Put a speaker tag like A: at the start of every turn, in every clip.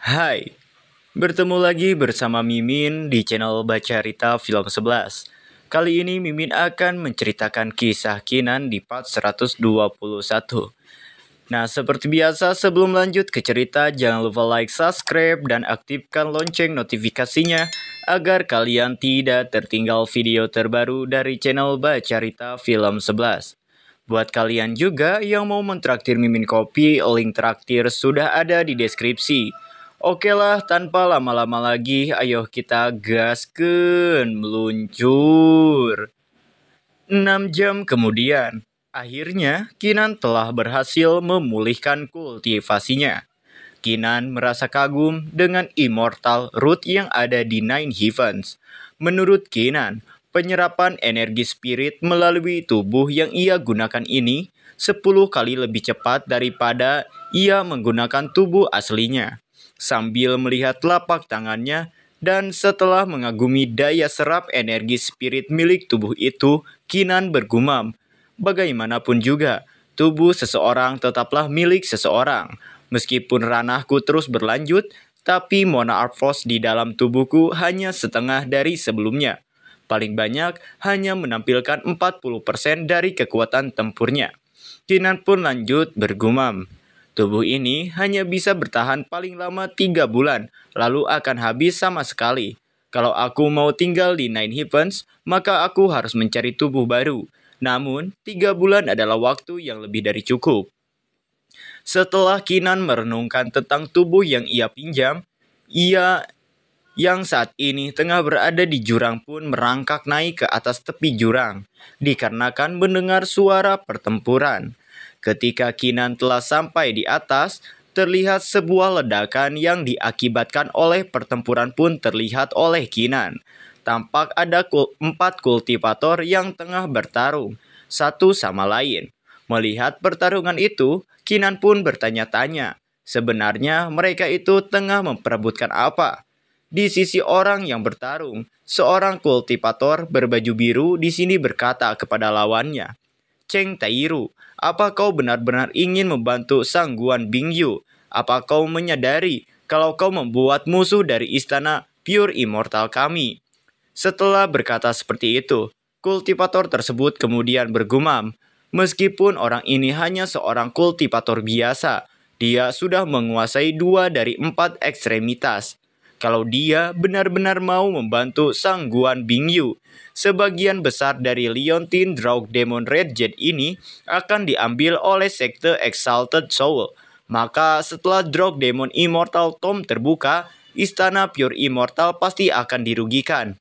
A: Hai, bertemu lagi bersama Mimin di channel Baca Rita Film 11. Kali ini Mimin akan menceritakan kisah Kinan di part 121. Nah, seperti biasa sebelum lanjut ke cerita, jangan lupa like, subscribe, dan aktifkan lonceng notifikasinya agar kalian tidak tertinggal video terbaru dari channel Baca Rita Film 11. Buat kalian juga yang mau mentraktir Mimin Kopi, link traktir sudah ada di deskripsi. Oke lah, tanpa lama-lama lagi, ayo kita gaskeun meluncur. 6 jam kemudian, akhirnya Kinan telah berhasil memulihkan kultivasinya. Kinan merasa kagum dengan immortal root yang ada di Nine Heavens. Menurut Kinan, penyerapan energi spirit melalui tubuh yang ia gunakan ini 10 kali lebih cepat daripada ia menggunakan tubuh aslinya. Sambil melihat telapak tangannya dan setelah mengagumi daya serap energi spirit milik tubuh itu, Kinan bergumam, bagaimanapun juga, tubuh seseorang tetaplah milik seseorang. Meskipun ranahku terus berlanjut, tapi Monarchos di dalam tubuhku hanya setengah dari sebelumnya. Paling banyak hanya menampilkan 40% dari kekuatan tempurnya. Kinan pun lanjut bergumam. Tubuh ini hanya bisa bertahan paling lama 3 bulan, lalu akan habis sama sekali. Kalau aku mau tinggal di Nine Heavens, maka aku harus mencari tubuh baru. Namun, 3 bulan adalah waktu yang lebih dari cukup. Setelah Kinan merenungkan tentang tubuh yang ia pinjam, ia yang saat ini tengah berada di jurang pun merangkak naik ke atas tepi jurang, dikarenakan mendengar suara pertempuran. Ketika Kinan telah sampai di atas, terlihat sebuah ledakan yang diakibatkan oleh pertempuran pun terlihat oleh Kinan. Tampak ada 4 kultivator yang tengah bertarung, satu sama lain. Melihat pertarungan itu, Kinan pun bertanya-tanya, sebenarnya mereka itu tengah memperebutkan apa? Di sisi orang yang bertarung, seorang kultivator berbaju biru di sini berkata kepada lawannya, Cheng Tairu, apa kau benar-benar ingin membantu Sang Guan Bingyu? Apa kau menyadari kalau kau membuat musuh dari istana Pure Immortal kami? Setelah berkata seperti itu, kultivator tersebut kemudian bergumam, meskipun orang ini hanya seorang kultivator biasa, dia sudah menguasai 2 dari 4 ekstremitas. Kalau dia benar-benar mau membantu Sang Guan Bingyu, sebagian besar dari Leontine Draug Demon Red Jet ini akan diambil oleh sekte Exalted Soul. Maka setelah Draug Demon Immortal Tomb terbuka, istana Pure Immortal pasti akan dirugikan.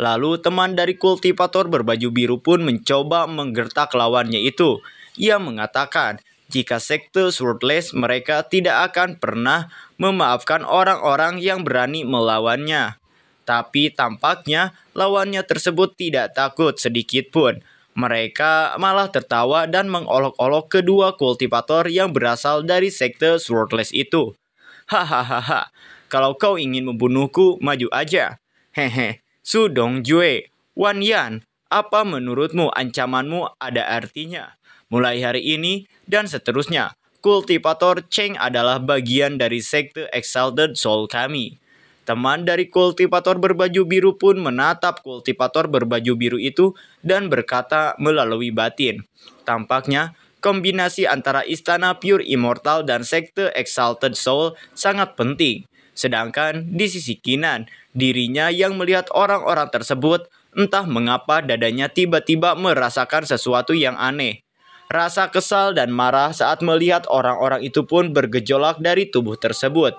A: Lalu teman dari kultivator berbaju biru pun mencoba menggertak lawannya itu. Ia mengatakan, jika sekte Swordless mereka tidak akan pernah memaafkan orang-orang yang berani melawannya. Tapi tampaknya lawannya tersebut tidak takut sedikit pun. Mereka malah tertawa dan mengolok-olok kedua kultivator yang berasal dari sekte Swordless itu. Hahaha, kalau kau ingin membunuhku, maju aja. Hehe, Su Dongjue, Wan Yan, apa menurutmu ancamanmu ada artinya? Mulai hari ini dan seterusnya, kultivator Cheng adalah bagian dari sekte Exalted Soul kami. Teman dari kultivator berbaju biru pun menatap kultivator berbaju biru itu dan berkata melalui batin. Tampaknya, kombinasi antara istana Pure Immortal dan sekte Exalted Soul sangat penting. Sedangkan di sisi Kinan, dirinya yang melihat orang-orang tersebut, entah mengapa dadanya tiba-tiba merasakan sesuatu yang aneh. Rasa kesal dan marah saat melihat orang-orang itu pun bergejolak dari tubuh tersebut.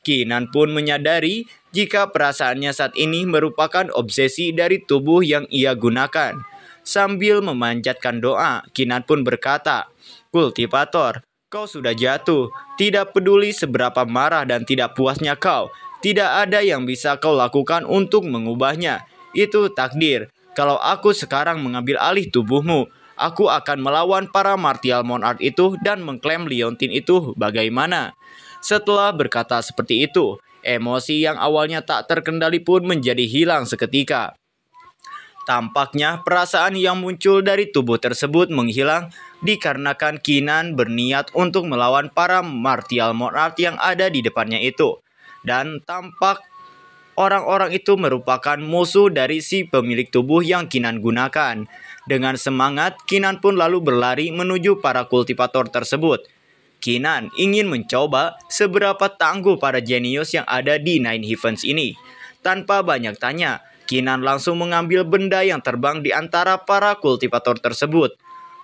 A: Kinan pun menyadari jika perasaannya saat ini merupakan obsesi dari tubuh yang ia gunakan. Sambil memanjatkan doa, Kinan pun berkata, Kultivator, kau sudah jatuh. Tidak peduli seberapa marah dan tidak puasnya kau, tidak ada yang bisa kau lakukan untuk mengubahnya. Itu takdir. Kalau aku sekarang mengambil alih tubuhmu, aku akan melawan para martial monarch itu dan mengklaim Leontine itu bagaimana? Setelah berkata seperti itu, emosi yang awalnya tak terkendali pun menjadi hilang seketika. Tampaknya perasaan yang muncul dari tubuh tersebut menghilang dikarenakan Keenan berniat untuk melawan para martial monarch yang ada di depannya itu. Dan tampak orang-orang itu merupakan musuh dari si pemilik tubuh yang Keenan gunakan. Dengan semangat, Keenan pun lalu berlari menuju para kultivator tersebut. Keenan ingin mencoba seberapa tangguh para jenius yang ada di Nine Heavens ini. Tanpa banyak tanya, Keenan langsung mengambil benda yang terbang di antara para kultivator tersebut.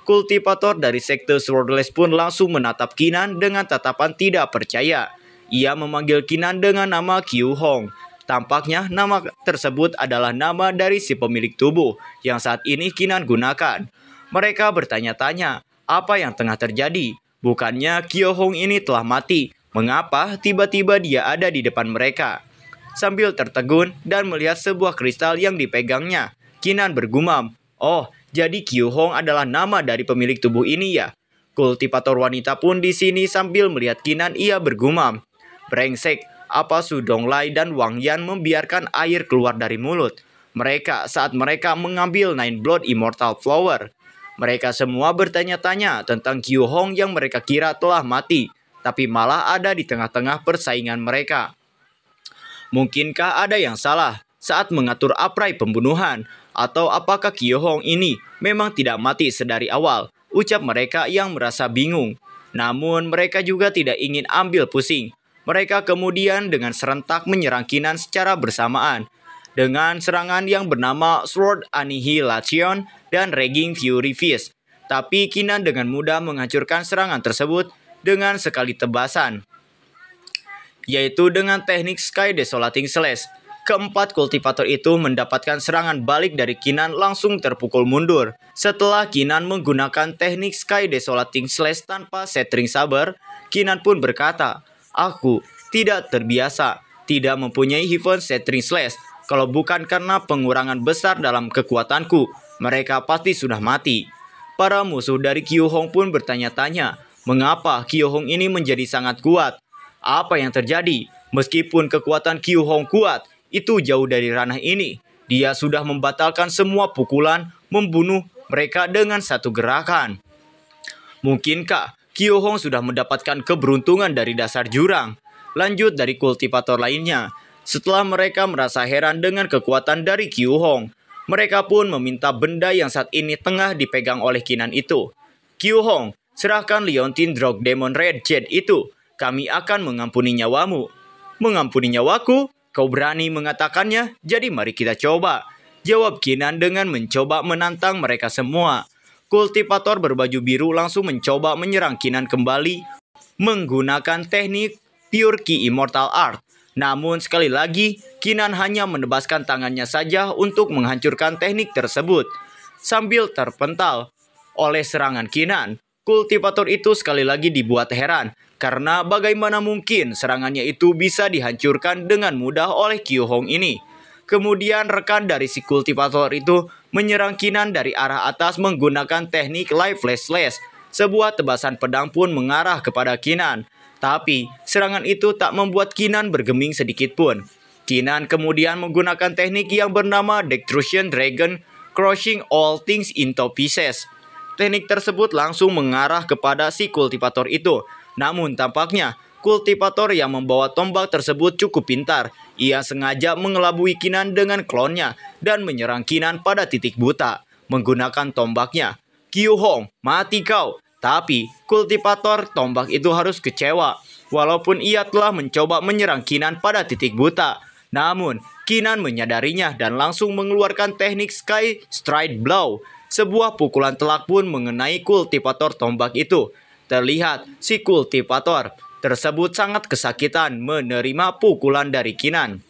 A: Kultivator dari sekte Swordless pun langsung menatap Keenan dengan tatapan tidak percaya. Ia memanggil Keenan dengan nama Kyu Hong. Tampaknya nama tersebut adalah nama dari si pemilik tubuh yang saat ini Keenan gunakan. Mereka bertanya-tanya, apa yang tengah terjadi? Bukannya Kyu Hong ini telah mati? Mengapa tiba-tiba dia ada di depan mereka? Sambil tertegun dan melihat sebuah kristal yang dipegangnya, Keenan bergumam, "Oh, jadi Kyu Hong adalah nama dari pemilik tubuh ini ya?" Kultivator wanita pun di sini sambil melihat Keenan ia bergumam, "Brengsek, apa Su Donglai dan Wang Yan membiarkan air keluar dari mulut mereka saat mereka mengambil Nine Blood Immortal Flower?" Mereka semua bertanya-tanya tentang Kyu Hong yang mereka kira telah mati, tapi malah ada di tengah-tengah persaingan mereka. Mungkinkah ada yang salah saat mengatur aprai pembunuhan? Atau apakah Kyu Hong ini memang tidak mati sedari awal? Ucap mereka yang merasa bingung. Namun mereka juga tidak ingin ambil pusing. Mereka kemudian dengan serentak menyerang Keenan secara bersamaan. Dengan serangan yang bernama Sword Annihilation dan Raging Fury Fist. Tapi Keenan dengan mudah menghancurkan serangan tersebut dengan sekali tebasan, yaitu dengan teknik Sky Desolating Slash. Keempat kultivator itu mendapatkan serangan balik dari Keenan langsung terpukul mundur. Setelah Keenan menggunakan teknik Sky Desolating Slash tanpa Shattering Saber, Keenan pun berkata, "Aku tidak terbiasa, tidak mempunyai Heaven Shattering Slash. Kalau bukan karena pengurangan besar dalam kekuatanku, mereka pasti sudah mati." Para musuh dari Kyu Hong pun bertanya-tanya, mengapa Kyu Hong ini menjadi sangat kuat? Apa yang terjadi? Meskipun kekuatan Kyu Hong kuat, itu jauh dari ranah ini. Dia sudah membatalkan semua pukulan, membunuh mereka dengan satu gerakan. Mungkinkah Kyu Hong sudah mendapatkan keberuntungan dari dasar jurang? Lanjut dari kultivator lainnya. Setelah mereka merasa heran dengan kekuatan dari Kyu Hong, mereka pun meminta benda yang saat ini tengah dipegang oleh Keenan itu. "Kyu Hong, serahkan Leontine Drog Demon Red Jet itu. Kami akan mengampuni nyawamu." "Mengampuni nyawaku? Kau berani mengatakannya? Jadi mari kita coba," jawab Keenan dengan mencoba menantang mereka semua. Kultivator berbaju biru langsung mencoba menyerang Keenan kembali menggunakan teknik Pure Ki Immortal Art. Namun sekali lagi, Keenan hanya menebaskan tangannya saja untuk menghancurkan teknik tersebut. Sambil terpental oleh serangan Keenan, kultivator itu sekali lagi dibuat heran. Karena bagaimana mungkin serangannya itu bisa dihancurkan dengan mudah oleh Kyu Hong ini. Kemudian rekan dari si kultivator itu menyerang Keenan dari arah atas menggunakan teknik Lifeless Slash. Sebuah tebasan pedang pun mengarah kepada Keenan. Tapi serangan itu tak membuat Keenan bergeming sedikit pun. Keenan kemudian menggunakan teknik yang bernama Destruction Dragon Crushing All Things into Pieces. Teknik tersebut langsung mengarah kepada si kultivator itu. Namun tampaknya kultivator yang membawa tombak tersebut cukup pintar. Ia sengaja mengelabui Keenan dengan klonnya dan menyerang Keenan pada titik buta menggunakan tombaknya. "Kyu Hong, mati kau!" Tapi kultivator tombak itu harus kecewa. Walaupun ia telah mencoba menyerang Keenan pada titik buta, namun Keenan menyadarinya dan langsung mengeluarkan teknik Sky Stride Blow. Sebuah pukulan telak pun mengenai kultivator tombak itu. Terlihat si kultivator tersebut sangat kesakitan menerima pukulan dari Keenan.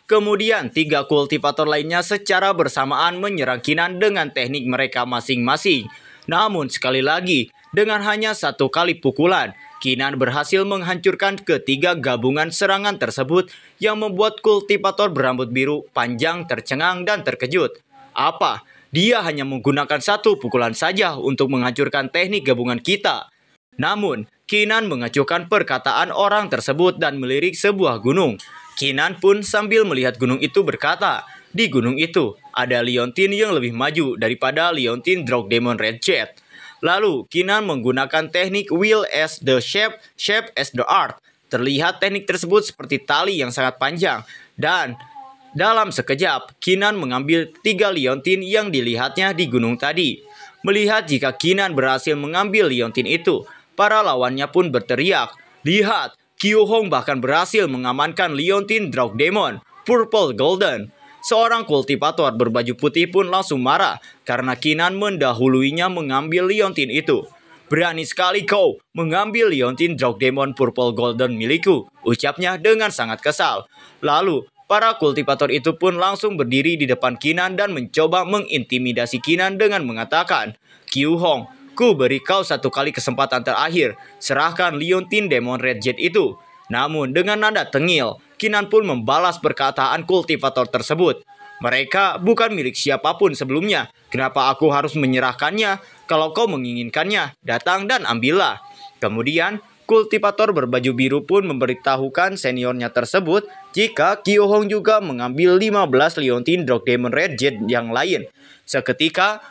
A: Kemudian 3 kultivator lainnya secara bersamaan menyerang Keenan dengan teknik mereka masing-masing. Namun sekali lagi, dengan hanya 1 kali pukulan, Keenan berhasil menghancurkan ketiga gabungan serangan tersebut yang membuat kultivator berambut biru panjang tercengang dan terkejut. Apa? Dia hanya menggunakan 1 pukulan saja untuk menghancurkan teknik gabungan kita. Namun, Keenan mengacuhkan perkataan orang tersebut dan melirik sebuah gunung. Keenan pun sambil melihat gunung itu berkata, "Di gunung itu ada Leontin yang lebih maju daripada Leontin Drog Demon Red Jet. Lalu, Keenan menggunakan teknik Will as the Shape, Shape as the Art. Terlihat teknik tersebut seperti tali yang sangat panjang. Dan dalam sekejap, Keenan mengambil 3 Leontin yang dilihatnya di gunung tadi. Melihat jika Keenan berhasil mengambil Leontin itu, para lawannya pun berteriak, "Lihat, Kyu-Hong bahkan berhasil mengamankan Leontin Drog Demon, Purple Golden." Seorang kultivator berbaju putih pun langsung marah karena Keenan mendahuluinya mengambil Leontin itu. "Berani sekali kau mengambil Leontin Drog Demon Purple Golden milikku," ucapnya dengan sangat kesal. Lalu, para kultivator itu pun langsung berdiri di depan Keenan dan mencoba mengintimidasi Keenan dengan mengatakan, "Kyu-Hong, ku beri kau 1 kali kesempatan terakhir, serahkan Leontin Demon Red Jet itu." Namun dengan nada tengil, Keenan pun membalas perkataan kultivator tersebut. "Mereka bukan milik siapapun sebelumnya. Kenapa aku harus menyerahkannya? Kalau kau menginginkannya, datang dan ambillah." Kemudian, kultivator berbaju biru pun memberitahukan seniornya tersebut jika Kyu-Hong juga mengambil 15 Leontin Drog Demon Red Jet yang lain. Seketika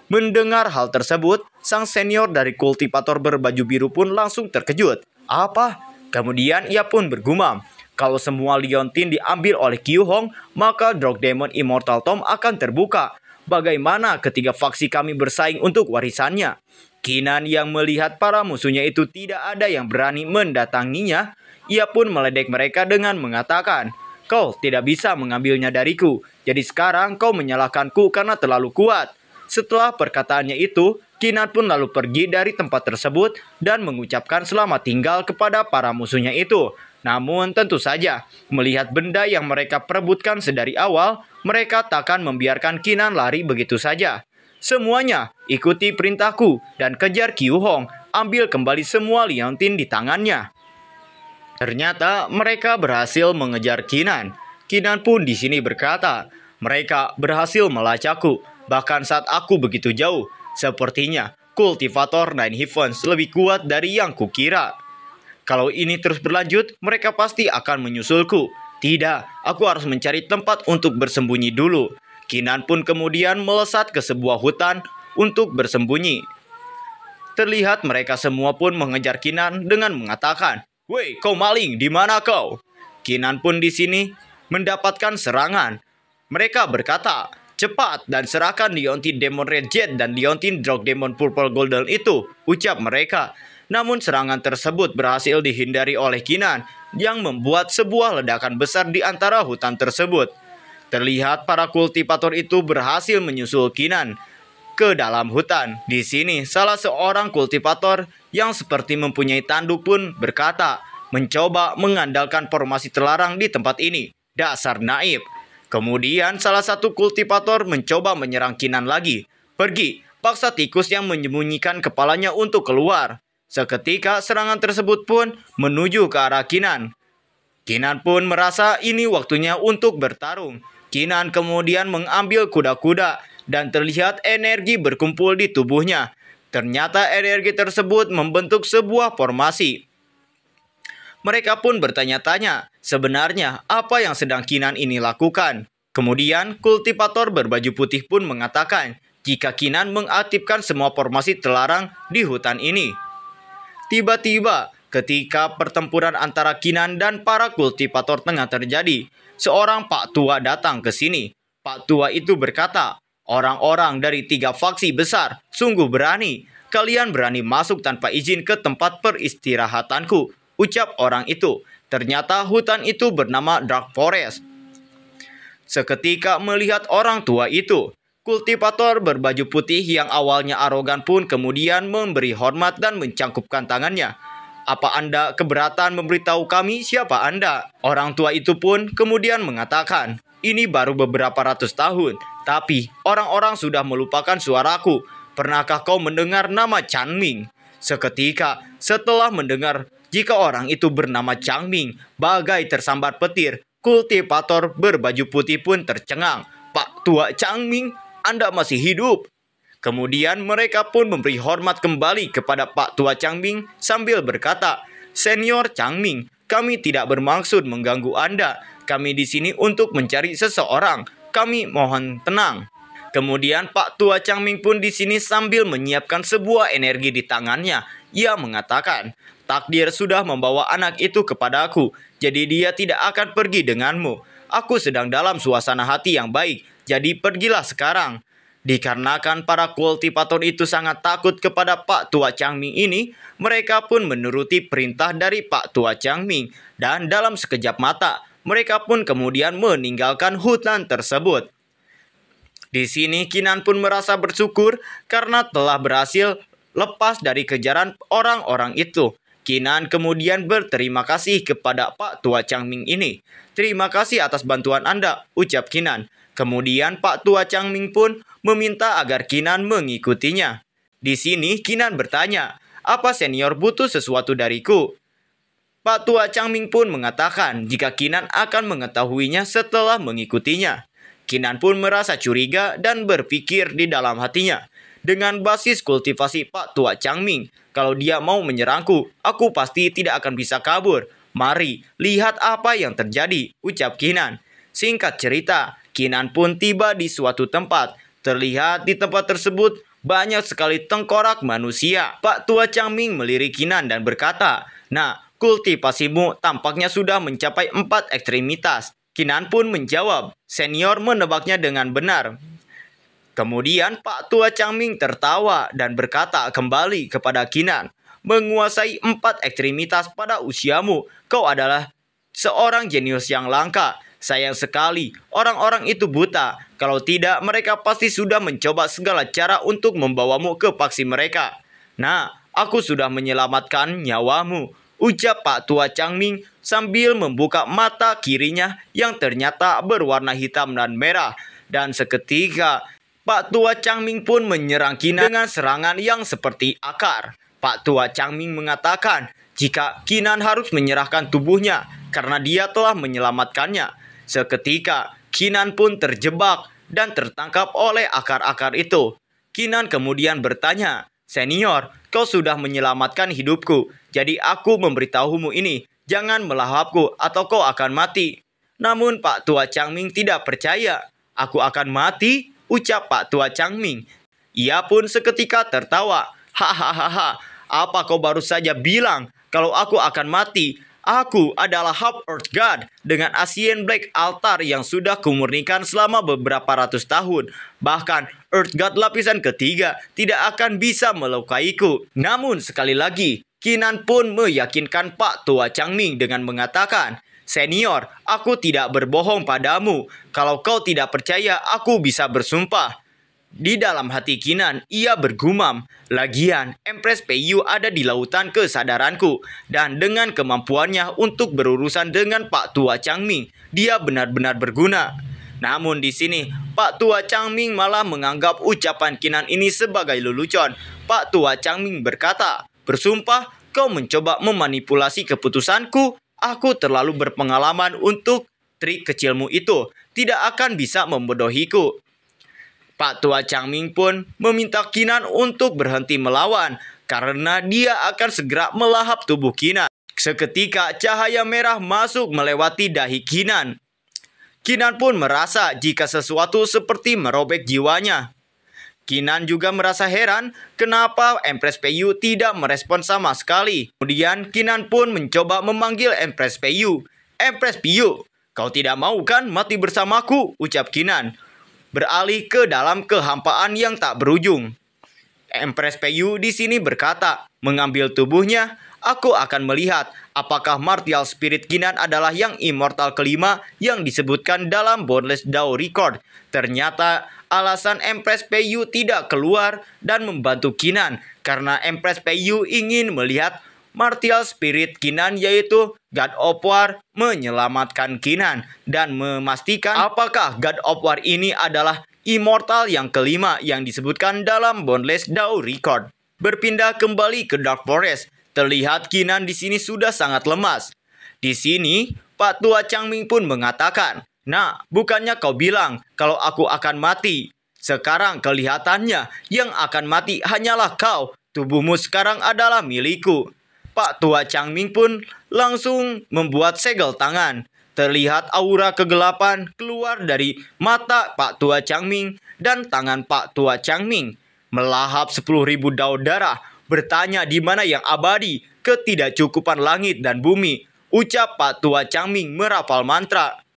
A: mendengar hal tersebut, sang senior dari kultivator berbaju biru pun langsung terkejut. "Apa?" Kemudian ia pun bergumam, "Kalau semua Leontin diambil oleh Kyu-Hong, maka Drog Demon Immortal Tomb akan terbuka. Bagaimana ketika faksi kami bersaing untuk warisannya?" Keenan yang melihat para musuhnya itu tidak ada yang berani mendatanginya, ia pun meledek mereka dengan mengatakan, "Kau tidak bisa mengambilnya dariku, jadi sekarang kau menyalahkanku karena terlalu kuat." Setelah perkataannya itu, Keenan pun lalu pergi dari tempat tersebut dan mengucapkan selamat tinggal kepada para musuhnya itu. Namun tentu saja, melihat benda yang mereka perebutkan sedari awal, mereka takkan membiarkan Keenan lari begitu saja. "Semuanya, ikuti perintahku dan kejar Kyu-Hong, ambil kembali semua Leontin di tangannya." Ternyata mereka berhasil mengejar Keenan. Keenan pun di sini berkata, "Mereka berhasil melacakku, bahkan saat aku begitu jauh. Sepertinya kultivator Nine Heavens lebih kuat dari yang kukira. Kalau ini terus berlanjut, mereka pasti akan menyusulku. Tidak, aku harus mencari tempat untuk bersembunyi dulu." Keenan pun kemudian melesat ke sebuah hutan untuk bersembunyi. Terlihat mereka semua pun mengejar Keenan dengan mengatakan, "Woi, kau maling, di mana kau?" Keenan pun di sini mendapatkan serangan. Mereka berkata, "Cepat dan serahkan Leontin Demon Red Jet dan Leontin Drog Demon Purple Golden itu," ucap mereka. Namun serangan tersebut berhasil dihindari oleh Keenan yang membuat sebuah ledakan besar di antara hutan tersebut. Terlihat para kultivator itu berhasil menyusul Keenan ke dalam hutan. Di sini salah seorang kultivator yang seperti mempunyai tanduk pun berkata, "Mencoba mengandalkan formasi terlarang di tempat ini. Dasar naif." Kemudian salah satu kultivator mencoba menyerang Keenan lagi. "Pergi, paksa tikus yang menyembunyikan kepalanya untuk keluar." Seketika serangan tersebut pun menuju ke arah Keenan. Keenan pun merasa ini waktunya untuk bertarung. Keenan kemudian mengambil kuda-kuda dan terlihat energi berkumpul di tubuhnya. Ternyata energi tersebut membentuk sebuah formasi. Mereka pun bertanya-tanya, sebenarnya apa yang sedang Keenan ini lakukan? Kemudian kultivator berbaju putih pun mengatakan jika Keenan mengaktifkan semua formasi terlarang di hutan ini. Tiba-tiba, ketika pertempuran antara Keenan dan para kultivator tengah terjadi, seorang Pak Tua datang ke sini. Pak Tua itu berkata, "Orang-orang dari 3 faksi besar sungguh berani. Kalian berani masuk tanpa izin ke tempat peristirahatanku," ucap orang itu. Ternyata hutan itu bernama Dark Forest. Seketika melihat orang tua itu, kultivator berbaju putih yang awalnya arogan pun kemudian memberi hormat dan mencangkupkan tangannya. "Apa Anda keberatan memberitahu kami siapa Anda?" Orang tua itu pun kemudian mengatakan, "Ini baru beberapa ratus tahun, tapi orang-orang sudah melupakan suaraku. Pernahkah kau mendengar nama Changming?" Seketika setelah mendengar jika orang itu bernama Changming, bagai tersambar petir, kultivator berbaju putih pun tercengang. "Pak Tua Changming, Anda masih hidup?" Kemudian mereka pun memberi hormat kembali kepada Pak Tua Changming sambil berkata, "Senior Changming, kami tidak bermaksud mengganggu Anda. Kami di sini untuk mencari seseorang. kami mohon tenang." Kemudian Pak Tua Changming pun di sini sambil menyiapkan sebuah energi di tangannya. Ia mengatakan, "Takdir sudah membawa anak itu kepadaku, jadi dia tidak akan pergi denganmu. Aku sedang dalam suasana hati yang baik, jadi pergilah sekarang." Dikarenakan para kultivator itu sangat takut kepada Pak Tua Changming ini, mereka pun menuruti perintah dari Pak Tua Changming. Dan dalam sekejap mata, mereka pun kemudian meninggalkan hutan tersebut. Di sini Kinan pun merasa bersyukur karena telah berhasil lepas dari kejaran orang-orang itu. Kinan kemudian berterima kasih kepada Pak Tua Changming ini. "Terima kasih atas bantuan Anda," ucap Kinan. Kemudian Pak Tua Changming pun meminta agar Kinan mengikutinya. Di sini Kinan bertanya, "Apa senior butuh sesuatu dariku?" Pak Tua Changming pun mengatakan jika Kinan akan mengetahuinya setelah mengikutinya. Kinan pun merasa curiga dan berpikir di dalam hatinya, "Dengan basis kultivasi Pak Tua Changming, kalau dia mau menyerangku, aku pasti tidak akan bisa kabur. Mari, lihat apa yang terjadi," ucap Kinan. Singkat cerita, Kinan pun tiba di suatu tempat. Terlihat di tempat tersebut banyak sekali tengkorak manusia. Pak Tua Changming melirik Kinan dan berkata, "Nah, kultivasimu tampaknya sudah mencapai 4 ekstremitas." Kinan pun menjawab, "Senior menebaknya dengan benar." Kemudian Pak Tua Changming tertawa dan berkata kembali kepada Kinan, "Menguasai 4 ekstremitas pada usiamu, kau adalah seorang jenius yang langka. Sayang sekali, orang-orang itu buta. Kalau tidak, mereka pasti sudah mencoba segala cara untuk membawamu ke paksi mereka. Nah, aku sudah menyelamatkan nyawamu," ucap Pak Tua Changming sambil membuka mata kirinya yang ternyata berwarna hitam dan merah. Dan seketika, Pak Tua Changming pun menyerang Kinan dengan serangan yang seperti akar. Pak Tua Changming mengatakan jika Kinan harus menyerahkan tubuhnya karena dia telah menyelamatkannya. Seketika, Kinan pun terjebak dan tertangkap oleh akar-akar itu. Kinan kemudian bertanya, "Senior, kau sudah menyelamatkan hidupku, jadi aku memberitahumu ini. Jangan melahapku atau kau akan mati." Namun Pak Tua Changming tidak percaya. "Aku akan mati?" ucap Pak Tua Changming. Ia pun seketika tertawa. "Hahaha, apa kau baru saja bilang kalau aku akan mati? Aku adalah Half Earth God dengan Ancient Black Altar yang sudah kumurnikan selama beberapa ratus tahun. Bahkan Earth God lapisan ketiga tidak akan bisa melukaiku." Namun sekali lagi, Kinan pun meyakinkan Pak Tua Changming dengan mengatakan, "Senior, aku tidak berbohong padamu. Kalau kau tidak percaya, aku bisa bersumpah." Di dalam hati Kinan, ia bergumam, "Lagian, Empress Peiyu ada di lautan kesadaranku. Dan dengan kemampuannya untuk berurusan dengan Pak Tua Changming, dia benar-benar berguna." Namun di sini, Pak Tua Changming malah menganggap ucapan Kinan ini sebagai lelucon. Pak Tua Changming berkata, "Bersumpah, kau mencoba memanipulasi keputusanku. Aku terlalu berpengalaman untuk trik kecilmu itu. Tidak akan bisa membodohiku." Pak Tua Changming pun meminta Kinan untuk berhenti melawan karena dia akan segera melahap tubuh Kinan. Seketika cahaya merah masuk melewati dahi Kinan. Kinan pun merasa jika sesuatu seperti merobek jiwanya. Kinan juga merasa heran kenapa Empress Peiyu tidak merespon sama sekali. Kemudian Kinan pun mencoba memanggil Empress Peiyu. "Empress Peiyu, kau tidak mau kan mati bersamaku?" ucap Kinan. Beralih ke dalam kehampaan yang tak berujung. Empress Peiyu di sini berkata, "Mengambil tubuhnya, aku akan melihat apakah martial spirit Kinan adalah yang immortal kelima yang disebutkan dalam Boundless Dao Record." Ternyata alasan Empress Peiyu tidak keluar dan membantu Kinan karena Empress Peiyu ingin melihat martial spirit Kinan yaitu God of War menyelamatkan Kinan dan memastikan apakah God of War ini adalah immortal yang kelima yang disebutkan dalam Boundless Dao Record. Berpindah kembali ke Dark Forest, terlihat Kinan di sini sudah sangat lemas. Di sini Pak Tua Changming pun mengatakan, "Nah, bukannya kau bilang kalau aku akan mati? Sekarang kelihatannya yang akan mati hanyalah kau. Tubuhmu sekarang adalah milikku." Pak Tua Changming pun langsung membuat segel tangan. terlihat aura kegelapan keluar dari mata Pak Tua Changming dan tangan Pak Tua Changming melahap 10.000 daun darah, bertanya di mana yang abadi, ketidakcukupan langit dan bumi. Ucap Pak Tua Changming merapal mantra.